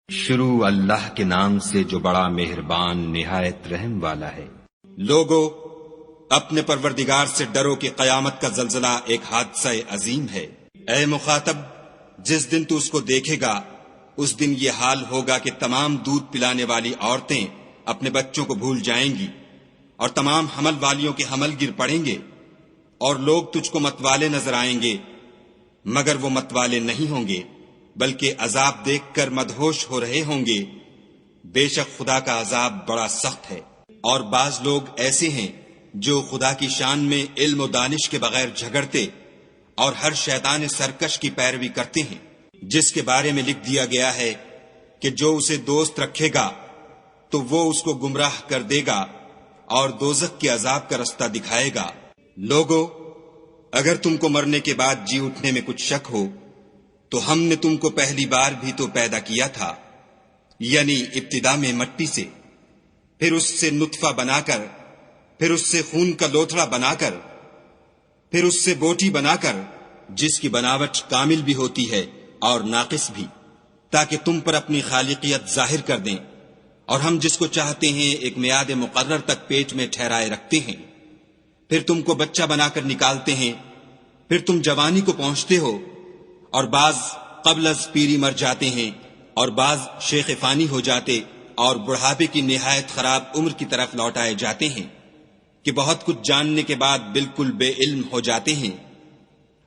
شروع اللہ کے نام سے جو بڑا مہربان نہایت رحم والا ہے۔ لوگو اپنے پروردگار سے ڈرو کہ قیامت کا زلزلہ ایک حادثہ عظیم ہے۔ اے مخاطب، جس دن تو اس کو دیکھے گا اس دن یہ حال ہوگا کہ تمام دودھ پلانے والی عورتیں اپنے بچوں کو بھول جائیں گی اور تمام حمل والیوں کے حمل گر پڑیں گے، اور لوگ تجھ کو متوالے نظر آئیں گے مگر وہ متوالے نہیں ہوں گے بلکہ عذاب دیکھ کر مدہوش ہو رہے ہوں گے۔ بے شک خدا کا عذاب بڑا سخت ہے۔ اور بعض لوگ ایسے ہیں جو خدا کی شان میں علم و دانش کے بغیر جھگڑتے اور ہر شیطان سرکش کی پیروی کرتے ہیں، جس کے بارے میں لکھ دیا گیا ہے کہ جو اسے دوست رکھے گا تو وہ اس کو گمراہ کر دے گا اور دوزخ کے عذاب کا رستہ دکھائے گا۔ لوگو اگر تم کو مرنے کے بعد جی اٹھنے میں کچھ شک ہو تو ہم نے تم کو پہلی بار بھی تو پیدا کیا تھا، یعنی ابتدا میں مٹی سے، پھر اس سے نطفہ بنا کر، پھر اس سے خون کا لوتھڑا بنا کر، پھر اس سے بوٹی بنا کر، جس کی بناوٹ کامل بھی ہوتی ہے اور ناقص بھی، تاکہ تم پر اپنی خالقیت ظاہر کر دیں، اور ہم جس کو چاہتے ہیں ایک میعاد مقرر تک پیٹ میں ٹھہرائے رکھتے ہیں، پھر تم کو بچہ بنا کر نکالتے ہیں، پھر تم جوانی کو پہنچتے ہو، اور بعض قبل از پیری مر جاتے ہیں، اور بعض شیخ فانی ہو جاتے اور بڑھاپے کی نہایت خراب عمر کی طرف لوٹائے جاتے ہیں کہ بہت کچھ جاننے کے بعد بالکل بے علم ہو جاتے ہیں۔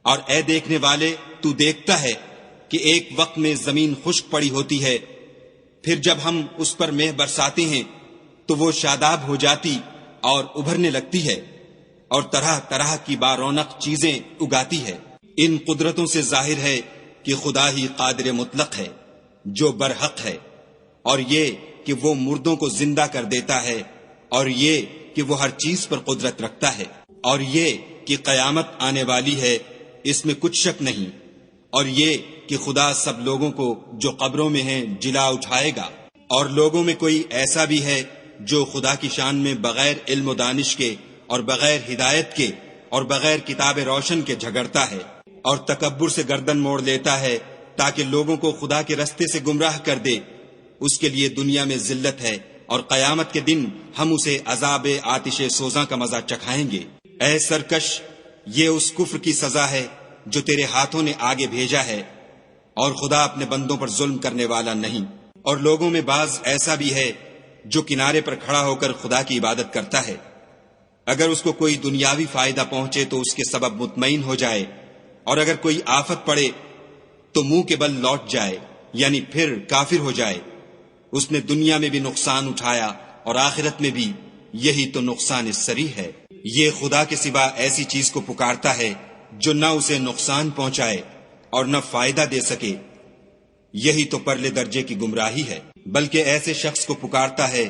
اور اے دیکھنے والے، تو دیکھتا ہے کہ ایک وقت میں زمین خشک پڑی ہوتی ہے، پھر جب ہم اس پر مہ برساتے ہیں تو وہ شاداب ہو جاتی اور ابھرنے لگتی ہے اور طرح طرح کی بارونق چیزیں اگاتی ہے۔ ان قدرتوں سے ظاہر ہے کہ خدا ہی قادر مطلق ہے جو برحق ہے، اور یہ کہ وہ مردوں کو زندہ کر دیتا ہے، اور یہ کہ وہ ہر چیز پر قدرت رکھتا ہے، اور یہ کہ قیامت آنے والی ہے، اس میں کچھ شک نہیں، اور یہ کہ خدا سب لوگوں کو جو قبروں میں ہیں جلا اٹھائے گا۔ اور لوگوں میں کوئی ایسا بھی ہے جو خدا کی شان میں بغیر علم و دانش کے اور بغیر ہدایت کے اور بغیر کتاب روشن کے جھگڑتا ہے اور تکبر سے گردن موڑ لیتا ہے تاکہ لوگوں کو خدا کے رستے سے گمراہ کر دے، اس کے لیے دنیا میں ذلت ہے، اور قیامت کے دن ہم اسے عذاب آتش سوزاں کا مزہ چکھائیں گے۔ اے سرکش، یہ اس کفر کی سزا ہے جو تیرے ہاتھوں نے آگے بھیجا ہے، اور خدا اپنے بندوں پر ظلم کرنے والا نہیں۔ اور لوگوں میں بعض ایسا بھی ہے جو کنارے پر کھڑا ہو کر خدا کی عبادت کرتا ہے، اگر اس کو کوئی دنیاوی فائدہ پہنچے تو اس کے سبب مطمئن ہو جائے، اور اگر کوئی آفت پڑے تو منہ کے بل لوٹ جائے، یعنی پھر کافر ہو جائے۔ اس نے دنیا میں بھی نقصان اٹھایا اور آخرت میں بھی، یہی تو نقصان صریح ہے۔ یہ خدا کے سوا ایسی چیز کو پکارتا ہے جو نہ اسے نقصان پہنچائے اور نہ فائدہ دے سکے، یہی تو پرلے درجے کی گمراہی ہے۔ بلکہ ایسے شخص کو پکارتا ہے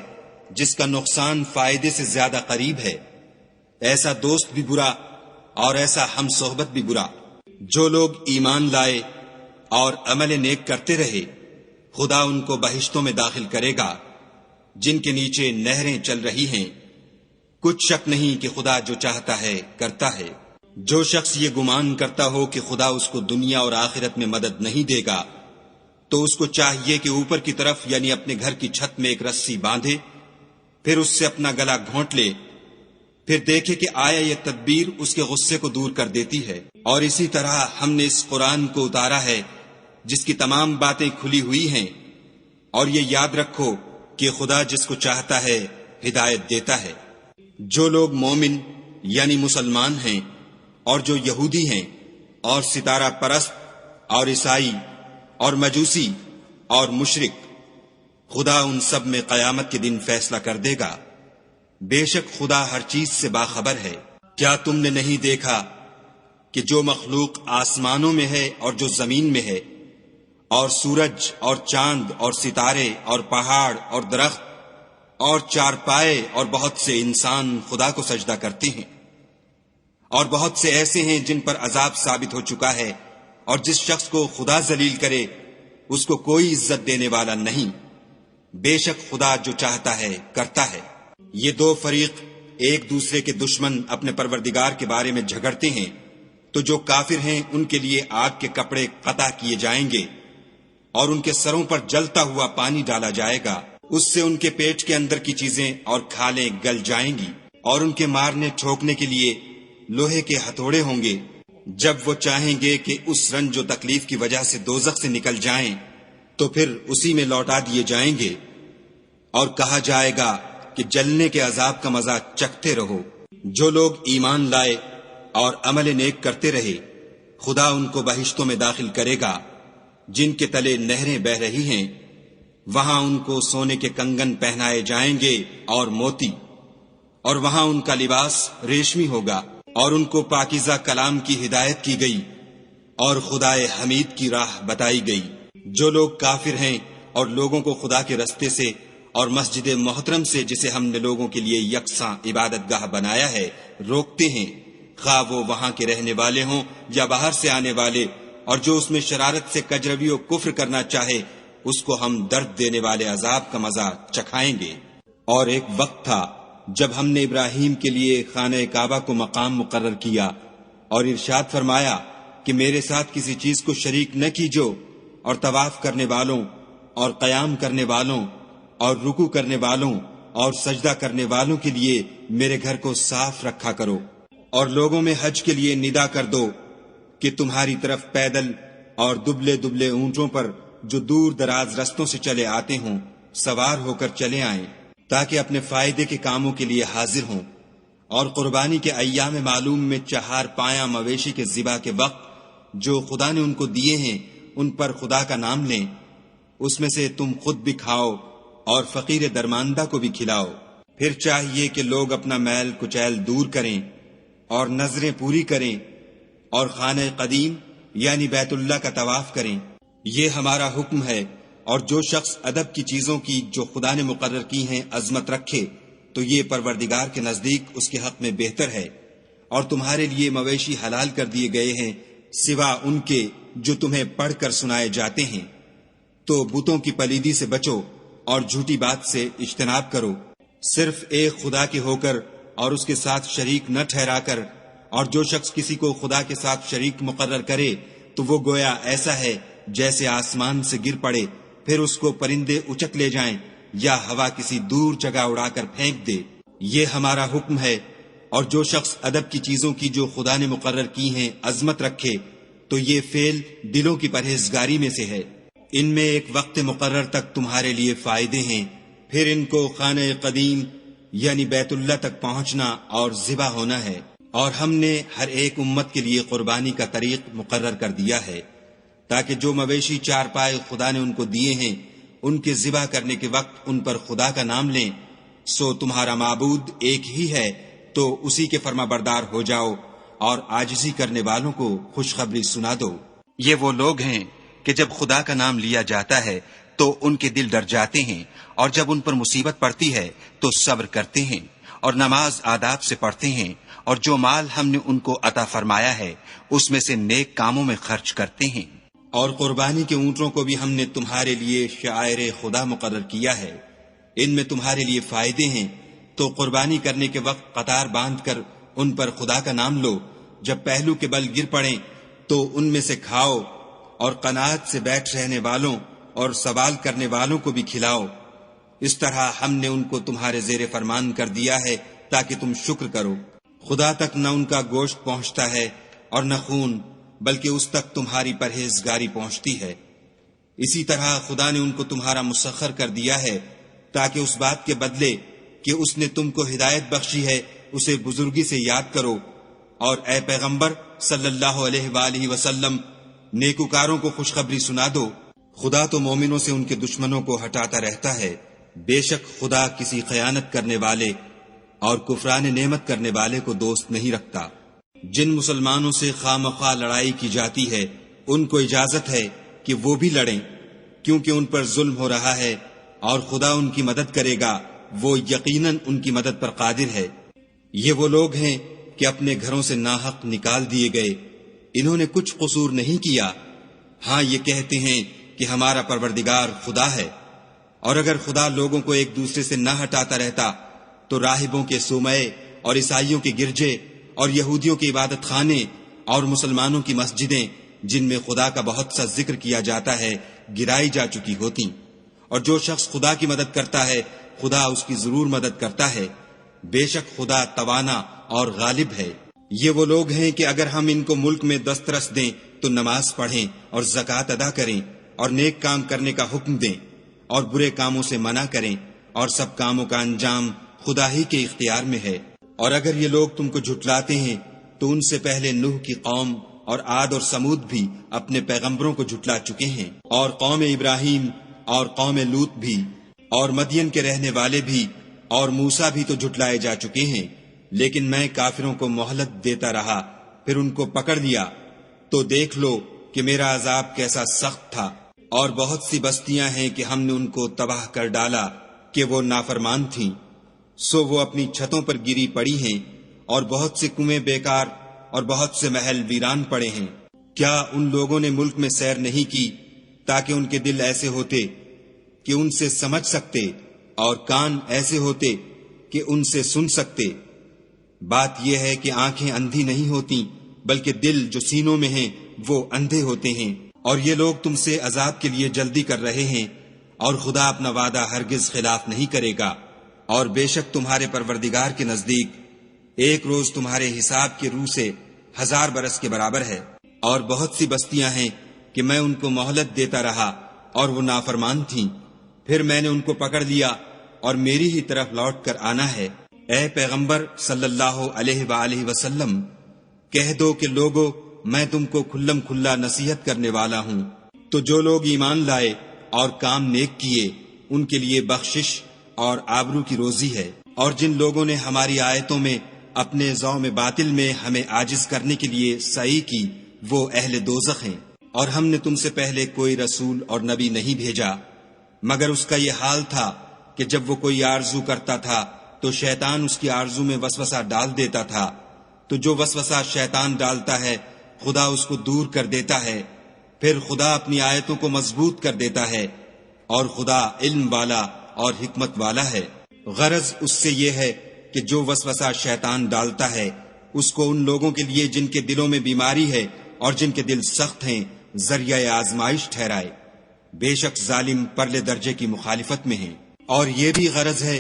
جس کا نقصان فائدے سے زیادہ قریب ہے، ایسا دوست بھی برا اور ایسا ہم صحبت بھی برا۔ جو لوگ ایمان لائے اور عمل نیک کرتے رہے، خدا ان کو بہشتوں میں داخل کرے گا جن کے نیچے نہریں چل رہی ہیں۔ کچھ شک نہیں کہ خدا جو چاہتا ہے کرتا ہے۔ جو شخص یہ گمان کرتا ہو کہ خدا اس کو دنیا اور آخرت میں مدد نہیں دے گا تو اس کو چاہیے کہ اوپر کی طرف یعنی اپنے گھر کی چھت میں ایک رسی باندھے، پھر اس سے اپنا گلا گھونٹ لے، پھر دیکھے کہ آیا یہ تدبیر اس کے غصے کو دور کر دیتی ہے۔ اور اسی طرح ہم نے اس قرآن کو اتارا ہے جس کی تمام باتیں کھلی ہوئی ہیں، اور یہ یاد رکھو کہ خدا جس کو چاہتا ہے ہدایت دیتا ہے۔ جو لوگ مومن یعنی مسلمان ہیں اور جو یہودی ہیں اور ستارہ پرست اور عیسائی اور مجوسی اور مشرک، خدا ان سب میں قیامت کے دن فیصلہ کر دے گا۔ بے شک خدا ہر چیز سے باخبر ہے۔ کیا تم نے نہیں دیکھا کہ جو مخلوق آسمانوں میں ہے اور جو زمین میں ہے، اور سورج اور چاند اور ستارے اور پہاڑ اور درخت اور چارپائے اور بہت سے انسان خدا کو سجدہ کرتے ہیں، اور بہت سے ایسے ہیں جن پر عذاب ثابت ہو چکا ہے، اور جس شخص کو خدا ذلیل کرے اس کو کوئی عزت دینے والا نہیں۔ بے شک خدا جو چاہتا ہے کرتا ہے۔ یہ دو فریق ایک دوسرے کے دشمن اپنے پروردگار کے بارے میں جھگڑتے ہیں، تو جو کافر ہیں ان کے لیے آگ کے کپڑے قطع کیے جائیں گے، اور ان کے سروں پر جلتا ہوا پانی ڈالا جائے گا، اس سے ان کے پیٹ کے اندر کی چیزیں اور کھالیں گل جائیں گی، اور ان کے مارنے ٹھوکنے کے لیے لوہے کے ہتھوڑے ہوں گے۔ جب وہ چاہیں گے کہ اس رنج و تکلیف کی وجہ سے دوزخ سے نکل جائیں تو پھر اسی میں لوٹا دیے جائیں گے، اور کہا جائے گا کہ جلنے کے عذاب کا مزہ چکھتے رہو۔ جو لوگ ایمان لائے اور عمل نیک کرتے رہے، خدا ان کو بہشتوں میں داخل کرے گا جن کے تلے نہریں بہ رہی ہیں، وہاں ان کو سونے کے کنگن پہنائے جائیں گے اور موتی، اور وہاں ان کا لباس ریشمی ہوگا، اور ان کو پاکیزہ کلام کی ہدایت کی گئی اور خدائے حمید کی راہ بتائی گئی۔ جو لوگ کافر ہیں اور لوگوں کو خدا کے رستے سے اور مسجد محترم سے، جسے ہم نے لوگوں کے لیے یکساں عبادت گاہ بنایا ہے، روکتے ہیں، خواہ وہ وہاں کے رہنے والے ہوں یا باہر سے آنے والے، اور جو اس میں شرارت سے کجروی و کفر کرنا چاہے، اس کو ہم درد دینے والے عذاب کا مزہ چکھائیں گے۔ اور ایک وقت تھا جب ہم نے ابراہیم کے لیے خانہ کعبہ کو مقام مقرر کیا اور ارشاد فرمایا کہ میرے ساتھ کسی چیز کو شریک نہ کیجو، اور طواف کرنے والوں اور قیام کرنے والوں اور رکوع کرنے والوں اور سجدہ کرنے والوں کے لیے میرے گھر کو صاف رکھا کرو، اور لوگوں میں حج کے لیے ندا کر دو کہ تمہاری طرف پیدل اور دبلے دبلے اونٹوں پر جو دور دراز رستوں سے چلے آتے ہوں سوار ہو کر چلے آئیں، تاکہ اپنے فائدے کے کاموں کے لیے حاضر ہوں، اور قربانی کے ایام معلوم میں 4 پایاں مویشی کے ذبح کے وقت جو خدا نے ان کو دیے ہیں ان پر خدا کا نام لیں، اس میں سے تم خود بھی کھاؤ اور فقیر درماندہ کو بھی کھلاؤ۔ پھر چاہیے کہ لوگ اپنا میل کچیل دور کریں اور نظریں پوری کریں اور خانہ قدیم یعنی بیت اللہ کا طواف کریں۔ یہ ہمارا حکم ہے، اور جو شخص ادب کی چیزوں کی جو خدا نے مقرر کی ہیں عظمت رکھے تو یہ پروردگار کے نزدیک اس کے حق میں بہتر ہے۔ اور تمہارے لیے مویشی حلال کر دیے گئے ہیں سوا ان کے جو تمہیں پڑھ کر سنائے جاتے ہیں، تو بتوں کی پلیدی سے بچو اور جھوٹی بات سے اجتناب کرو، صرف ایک خدا کے ہو کر اور اس کے ساتھ شریک نہ ٹھہرا کر۔ اور جو شخص کسی کو خدا کے ساتھ شریک مقرر کرے تو وہ گویا ایسا ہے جیسے آسمان سے گر پڑے، پھر اس کو پرندے اچک لے جائیں یا ہوا کسی دور جگہ اڑا کر پھینک دے۔ یہ ہمارا حکم ہے۔ اور جو شخص ادب کی چیزوں کی جو خدا نے مقرر کی ہیں عظمت رکھے تو یہ فعل دلوں کی پرہیزگاری میں سے ہے۔ ان میں ایک وقت مقرر تک تمہارے لیے فائدے ہیں، پھر ان کو خانہ قدیم یعنی بیت اللہ تک پہنچنا اور ذبح ہونا ہے۔ اور ہم نے ہر ایک امت کے لیے قربانی کا طریق مقرر کر دیا ہے، تاکہ جو مویشی 4 پائے خدا نے ان کو دیے ہیں ان کے ذبح کرنے کے وقت ان پر خدا کا نام لیں۔ سو تمہارا معبود ایک ہی ہے، تو اسی کے فرما بردار ہو جاؤ اور عاجزی کرنے والوں کو خوشخبری سنا دو۔ یہ وہ لوگ ہیں کہ جب خدا کا نام لیا جاتا ہے تو ان کے دل ڈر جاتے ہیں، اور جب ان پر مصیبت پڑتی ہے تو صبر کرتے ہیں اور نماز آداب سے پڑھتے ہیں، اور جو مال ہم نے ان کو عطا فرمایا ہے اس میں سے نیک کاموں میں خرچ کرتے ہیں۔ اور قربانی کے اونٹوں کو بھی ہم نے تمہارے لیے شعائر خدا مقرر کیا ہے، ان میں تمہارے لیے فائدے ہیں، تو قربانی کرنے کے وقت قطار باندھ کر ان پر خدا کا نام لو۔ جب پہلو کے بل گر پڑیں تو ان میں سے کھاؤ، اور قناعت سے بیٹھ رہنے والوں اور سوال کرنے والوں کو بھی کھلاؤ۔ اس طرح ہم نے ان کو تمہارے زیر فرمان کر دیا ہے تاکہ تم شکر کرو۔ خدا تک نہ ان کا گوشت پہنچتا ہے اور نہ خون، بلکہ اس تک تمہاری پرہیزگاری پہنچتی ہے۔ اسی طرح خدا نے ان کو تمہارا مسخر کر دیا ہے تاکہ اس بات کے بدلے کہ اس نے تم کو ہدایت بخشی ہے اسے بزرگی سے یاد کرو، اور اے پیغمبر صلی اللہ علیہ وآلہ وسلم نیکوکاروں کو خوشخبری سنا دو۔ خدا تو مومنوں سے ان کے دشمنوں کو ہٹاتا رہتا ہے، بے شک خدا کسی خیانت کرنے والے اور کفران نعمت کرنے والے کو دوست نہیں رکھتا۔ جن مسلمانوں سے خواہ مخواہ لڑائی کی جاتی ہے ان کو اجازت ہے کہ وہ بھی لڑیں، کیونکہ ان پر ظلم ہو رہا ہے، اور خدا ان کی مدد کرے گا، وہ یقیناً ان کی مدد پر قادر ہے۔ یہ وہ لوگ ہیں کہ اپنے گھروں سے ناحق نکال دیے گئے، انہوں نے کچھ قصور نہیں کیا، ہاں یہ کہتے ہیں کہ ہمارا پروردگار خدا ہے۔ اور اگر خدا لوگوں کو ایک دوسرے سے نہ ہٹاتا رہتا تو راہبوں کے صومعے اور عیسائیوں کے گرجے اور یہودیوں کے عبادت خانے اور مسلمانوں کی مسجدیں جن میں خدا کا بہت سا ذکر کیا جاتا ہے گرائی جا چکی ہوتی، اور جو شخص خدا کی مدد کرتا ہے خدا اس کی ضرور مدد کرتا ہے، بے شک خدا توانا اور غالب ہے۔ یہ وہ لوگ ہیں کہ اگر ہم ان کو ملک میں دسترس دیں تو نماز پڑھیں اور زکوٰۃ ادا کریں اور نیک کام کرنے کا حکم دیں اور برے کاموں سے منع کریں، اور سب کاموں کا انجام خدا ہی کے اختیار میں ہے۔ اور اگر یہ لوگ تم کو جھٹلاتے ہیں تو ان سے پہلے نوح کی قوم اور عاد اور سمود بھی اپنے پیغمبروں کو جھٹلا چکے ہیں، اور قوم ابراہیم اور قوم لوط بھی، اور مدین کے رہنے والے بھی، اور موسیٰ بھی تو جھٹلائے جا چکے ہیں، لیکن میں کافروں کو مہلت دیتا رہا، پھر ان کو پکڑ لیا، تو دیکھ لو کہ میرا عذاب کیسا سخت تھا۔ اور بہت سی بستیاں ہیں کہ ہم نے ان کو تباہ کر ڈالا کہ وہ نافرمان تھیں، سو وہ اپنی چھتوں پر گری پڑی ہیں، اور بہت سے کنویں بیکار اور بہت سے محل ویران پڑے ہیں۔ کیا ان لوگوں نے ملک میں سیر نہیں کی تاکہ ان کے دل ایسے ہوتے کہ ان سے سمجھ سکتے اور کان ایسے ہوتے کہ ان سے سن سکتے؟ بات یہ ہے کہ آنکھیں اندھی نہیں ہوتی بلکہ دل جو سینوں میں ہیں وہ اندھے ہوتے ہیں۔ اور یہ لوگ تم سے عذاب کے لیے جلدی کر رہے ہیں، اور خدا اپنا وعدہ ہرگز خلاف نہیں کرے گا۔ اور بے شک تمہارے پروردگار کے نزدیک ایک روز تمہارے حساب کے روح سے 1000 برس کے برابر ہے۔ اور بہت سی بستیاں ہیں کہ میں ان کو مہلت دیتا رہا اور وہ نافرمان تھیں، پھر میں نے ان کو پکڑ لیا اور میری ہی طرف لوٹ کر آنا ہے۔ اے پیغمبر صلی اللہ علیہ وآلہ وسلم، کہہ دو کہ لوگو میں تم کو کھلم کھلا نصیحت کرنے والا ہوں، تو جو لوگ ایمان لائے اور کام نیک کیے ان کے لیے بخشش اور آبرو کی روزی ہے۔ اور جن لوگوں نے ہماری آیتوں میں اپنے ذوق باطل میں ہمیں عاجز کرنے کے لیے سعی کی وہ اہل دوزخ ہیں۔ اور ہم نے تم سے پہلے کوئی رسول اور نبی نہیں بھیجا مگر اس کا یہ حال تھا کہ جب وہ کوئی آرزو کرتا تھا تو شیطان اس کی آرزو میں وسوسہ ڈال دیتا تھا، تو جو وسوسہ شیطان ڈالتا ہے خدا اس کو دور کر دیتا ہے، پھر خدا اپنی آیتوں کو مضبوط کر دیتا ہے، اور خدا علم والا اور حکمت والا ہے۔ غرض اس سے یہ ہے کہ جو وسوسہ شیطان ڈالتا ہے اس کو ان لوگوں کے لیے جن کے دلوں میں بیماری ہے اور جن کے دل سخت ہیں ذریعہ آزمائش ٹھہرائے۔ بے شک ظالم پرلے درجے کی مخالفت میں ہیں۔ اور یہ بھی غرض ہے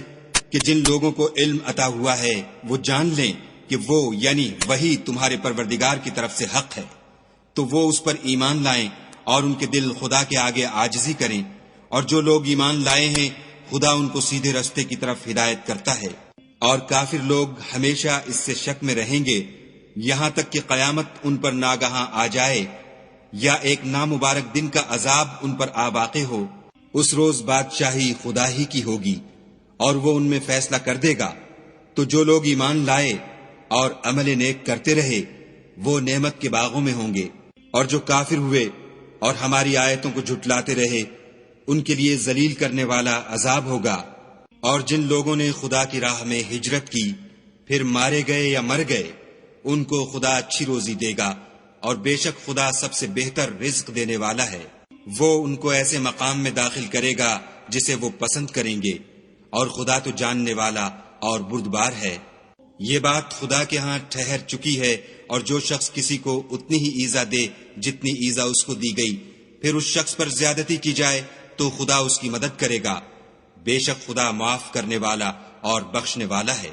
کہ جن لوگوں کو علم عطا ہوا ہے وہ جان لیں کہ وہ یعنی وہی تمہارے پروردگار کی طرف سے حق ہے، تو وہ اس پر ایمان لائیں اور ان کے دل خدا کے آگے عاجزی کریں۔ اور جو لوگ ایمان لائے ہیں خدا ان کو سیدھے رستے کی طرف ہدایت کرتا ہے۔ اور کافر لوگ ہمیشہ اس سے شک میں رہیں گے یہاں تک کہ قیامت ان پر ناگہاں آ جائے یا ایک نامبارک دن کا عذاب ان پر آ واقع ہو۔ اس روز بادشاہی خدا ہی کی ہوگی اور وہ ان میں فیصلہ کر دے گا۔ تو جو لوگ ایمان لائے اور عمل نیک کرتے رہے وہ نعمت کے باغوں میں ہوں گے، اور جو کافر ہوئے اور ہماری آیتوں کو جھٹلاتے رہے ان کے لیے ذلیل کرنے والا عذاب ہوگا۔ اور جن لوگوں نے خدا کی راہ میں ہجرت کی پھر مارے گئے یا مر گئے ان کو خدا اچھی روزی دے گا، اور بے شک خدا سب سے بہتر رزق دینے والا ہے۔ وہ ان کو ایسے مقام میں داخل کرے گا جسے وہ پسند کریں گے، اور خدا تو جاننے والا اور بردبار ہے۔ یہ بات خدا کے ہاں ٹھہر چکی ہے، اور جو شخص کسی کو اتنی ہی ایذا دے جتنی ایذا اس کو دی گئی پھر اس شخص پر زیادتی کی جائے تو خدا اس کی مدد کرے گا۔ بے شک خدا معاف کرنے والا اور بخشنے والا ہے۔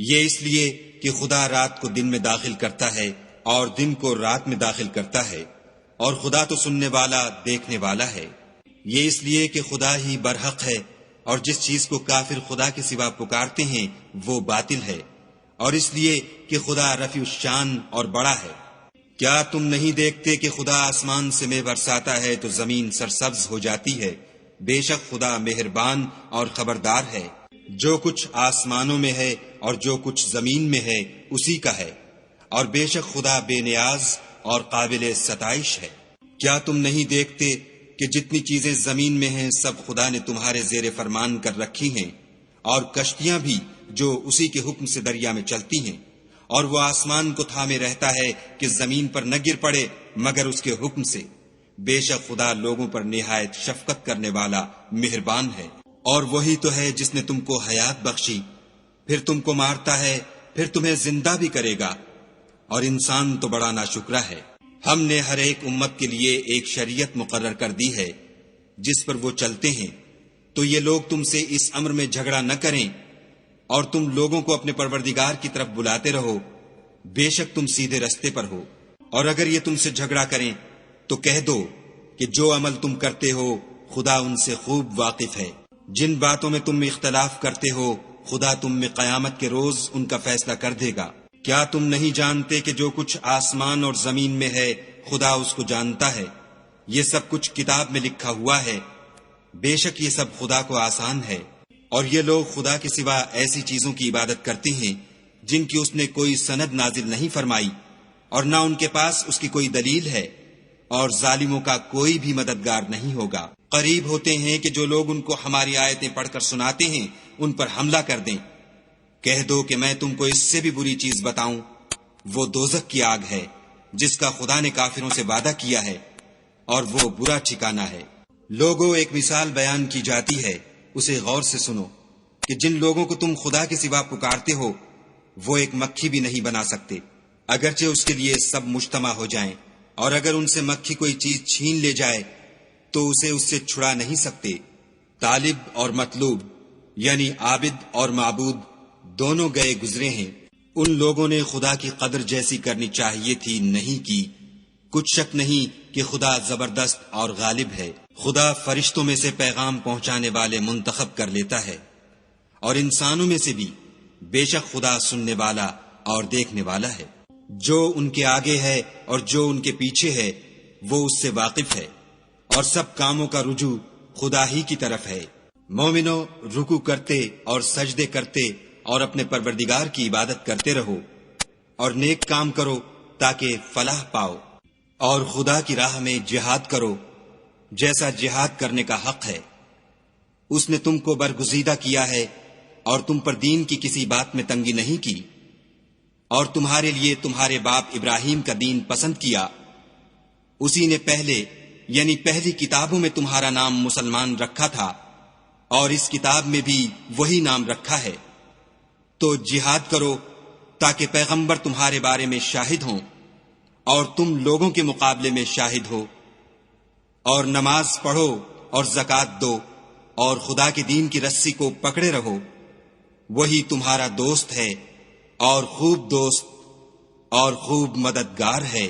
یہ اس لیے کہ خدا رات کو دن میں داخل کرتا ہے اور دن کو رات میں داخل کرتا ہے، اور خدا تو سننے والا دیکھنے والا ہے۔ یہ اس لیے کہ خدا ہی برحق ہے، اور جس چیز کو کافر خدا کے سوا پکارتے ہیں وہ باطل ہے، اور اس لیے کہ خدا رفیع الشان اور بڑا ہے۔ کیا تم نہیں دیکھتے کہ خدا آسمان سے مے برساتا ہے تو زمین سرسبز ہو جاتی ہے؟ بے شک خدا مہربان اور خبردار ہے۔ جو کچھ آسمانوں میں ہے اور جو کچھ زمین میں ہے اسی کا ہے، اور بے شک خدا بے نیاز اور قابل ستائش ہے۔ کیا تم نہیں دیکھتے کہ جتنی چیزیں زمین میں ہیں سب خدا نے تمہارے زیر فرمان کر رکھی ہیں، اور کشتیاں بھی جو اسی کے حکم سے دریا میں چلتی ہیں، اور وہ آسمان کو تھامے رہتا ہے کہ زمین پر نہ گر پڑے مگر اس کے حکم سے۔ بے شک خدا لوگوں پر نہایت شفقت کرنے والا مہربان ہے۔ اور وہی تو ہے جس نے تم کو حیات بخشی، پھر تم کو مارتا ہے، پھر تمہیں زندہ بھی کرے گا، اور انسان تو بڑا ناشکرا ہے۔ ہم نے ہر ایک امت کے لیے ایک شریعت مقرر کر دی ہے، جس پر وہ چلتے ہیں، تو یہ لوگ تم سے اس امر میں جھگڑا نہ کریں اور تم لوگوں کو اپنے پروردگار کی طرف بلاتے رہو، بے شک تم سیدھے رستے پر ہو۔ اور اگر یہ تم سے جھگڑا کریں تو کہہ دو کہ جو عمل تم کرتے ہو خدا ان سے خوب واقف ہے۔ جن باتوں میں تم اختلاف کرتے ہو خدا تم میں قیامت کے روز ان کا فیصلہ کر دے گا۔ کیا تم نہیں جانتے کہ جو کچھ آسمان اور زمین میں ہے خدا اس کو جانتا ہے؟ یہ سب کچھ کتاب میں لکھا ہوا ہے، بے شک یہ سب خدا کو آسان ہے۔ اور یہ لوگ خدا کے سوا ایسی چیزوں کی عبادت کرتے ہیں جن کی اس نے کوئی سند نازل نہیں فرمائی اور نہ ان کے پاس اس کی کوئی دلیل ہے، اور ظالموں کا کوئی بھی مددگار نہیں ہوگا۔ قریب ہوتے ہیں کہ جو لوگ ان کو ہماری آیتیں پڑھ کر سناتے ہیں ان پر حملہ کر دیں۔ کہہ دو کہ میں تم کو اس سے بھی بری چیز بتاؤں، وہ دوزخ کی آگ ہے جس کا خدا نے کافروں سے وعدہ کیا ہے، اور وہ برا ٹھکانہ ہے۔ لوگوں، ایک مثال بیان کی جاتی ہے، اسے غور سے سنو کہ جن لوگوں کو تم خدا کے سوا پکارتے ہو وہ ایک مکھی بھی نہیں بنا سکتے، اگرچہ اس کے لیے سب مجتمع ہو جائیں، اور اگر ان سے مکھی کوئی چیز چھین لے جائے تو اسے اس سے چھڑا نہیں سکتے۔ طالب اور مطلوب یعنی عابد اور معبود دونوں گئے گزرے ہیں۔ ان لوگوں نے خدا کی قدر جیسی کرنی چاہیے تھی، نہیں کی۔ کچھ شک نہیں کہ خدا زبردست اور غالب ہے۔ خدا فرشتوں میں سے پیغام پہنچانے والے منتخب کر لیتا ہے، اور انسانوں میں سے بھی، بے شک خدا سننے والا اور دیکھنے والا ہے۔ جو ان کے آگے ہے اور جو ان کے پیچھے ہے وہ اس سے واقف ہے، اور سب کاموں کا رجوع خدا ہی کی طرف ہے۔ مومنو، رکوع کرتے اور سجدے کرتے اور اپنے پروردگار کی عبادت کرتے رہو، اور نیک کام کرو تاکہ فلاح پاؤ، اور خدا کی راہ میں جہاد کرو جیسا جہاد کرنے کا حق ہے۔ اس نے تم کو برگزیدہ کیا ہے اور تم پر دین کی کسی بات میں تنگی نہیں کی، اور تمہارے لیے تمہارے باپ ابراہیم کا دین پسند کیا۔ اسی نے پہلے یعنی پہلی کتابوں میں تمہارا نام مسلمان رکھا تھا، اور اس کتاب میں بھی وہی نام رکھا ہے۔ تو جہاد کرو تاکہ پیغمبر تمہارے بارے میں شاہد ہوں اور تم لوگوں کے مقابلے میں شاہد ہو، اور نماز پڑھو اور زکوٰۃ دو، اور خدا کے دین کی رسی کو پکڑے رہو، وہی تمہارا دوست ہے اور خوب دوست اور خوب مددگار ہے۔